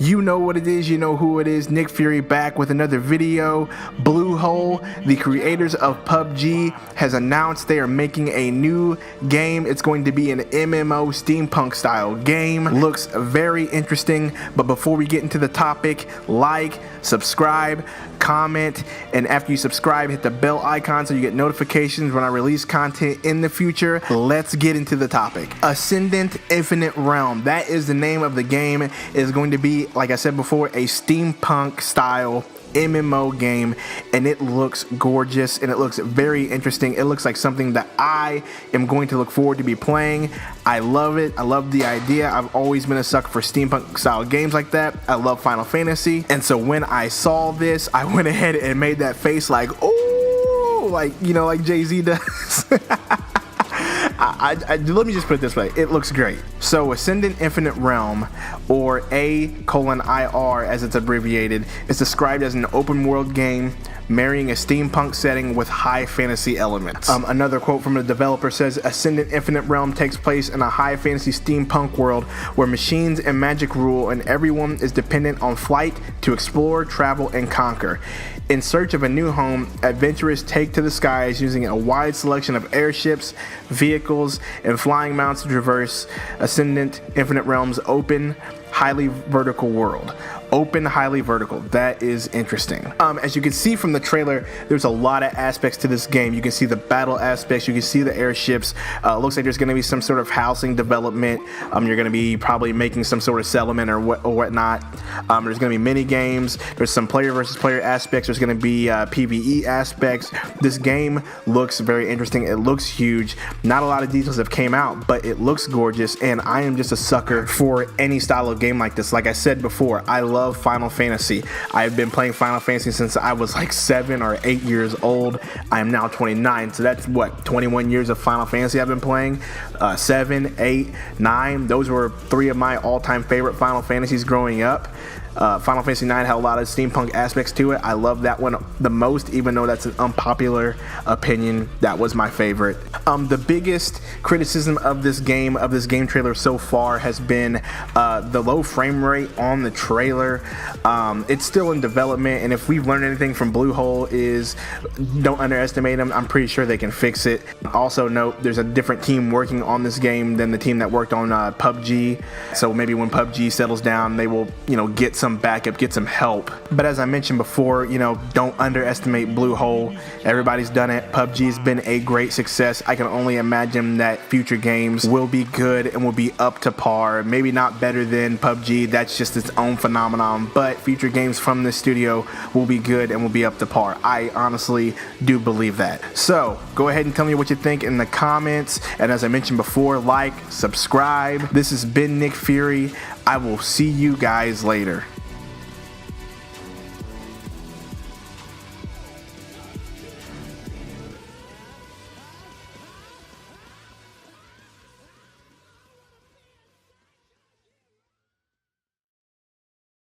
You know what it is, you know who it is. Nick Fury back with another video. Bluehole, the creators of PUBG, has announced they are making a new game. It's going to be an MMO steampunk style game. Looks very interesting, but before we get into the topic, like, subscribe, comment, and after you subscribe, hit the bell icon so you get notifications when I release content in the future. Let's get into the topic. Ascent Infinite Realm, that is the name of the game. It is going to be, like I said before, a steampunk style MMO game, and it looks gorgeous and it looks very interesting. It looks like something that I am going to look forward to be playing. I love it. I love the idea. I've always been a sucker for steampunk style games like that. I love Final Fantasy, and so when I saw this, I went ahead and made that face like, oh, like, you know, like Jay-Z does. Let me just put it this way, it looks great. So Ascent Infinite Realm, or A:IR as it's abbreviated, is described as an open world game marrying a steampunk setting with high fantasy elements. Another quote from the developer says, Ascent Infinite Realm takes place in a high fantasy steampunk world where machines and magic rule and everyone is dependent on flight to explore, travel, and conquer. In search of a new home, adventurers take to the skies using a wide selection of airships, vehicles, and flying mounts to traverse Ascent Infinite Realm's open, highly vertical world. Open, highly vertical. That is interesting. As you can see from the trailer, there's a lot of aspects to this game. You can see the battle aspects, you can see the airships. Looks like there's going to be some sort of housing development. You're going to be probably making some sort of settlement or whatnot. There's going to be mini games. There's some player versus player aspects. There's going to be PvE aspects. This game looks very interesting. It looks huge. Not a lot of details have came out, but it looks gorgeous, and I am just a sucker for any style of game like this. Like I said before, I love Final Fantasy. I've been playing Final Fantasy since I was like 7 or 8 years old. I am now 29, so that's what, 21 years of Final Fantasy I've been playing. 7, 8, 9, those were 3 of my all-time favorite Final Fantasies growing up. Final Fantasy 9 had a lot of steampunk aspects to it. I love that one the most, even though that's an unpopular opinion. That was my favorite. The biggest criticism of this game trailer so far has been the low frame rate on the trailer. It's still in development, and if we've learned anything from Bluehole is don't underestimate them. I'm pretty sure they can fix it. Also note there's a different team working on this game than the team that worked on PUBG. So maybe when PUBG settles down, they will, you know, get some backup, get some help. But as I mentioned before, you know, don't underestimate Bluehole. Everybody's done it. PUBG has been a great success. I can only imagine that future games will be good and will be up to par. Maybe not better than PUBG, that's just its own phenomenon, but future games from this studio will be good and will be up to par. I honestly do believe that. So go ahead and tell me what you think in the comments, and as I mentioned before, like, subscribe. This has been Nick Fury. I will see you guys later.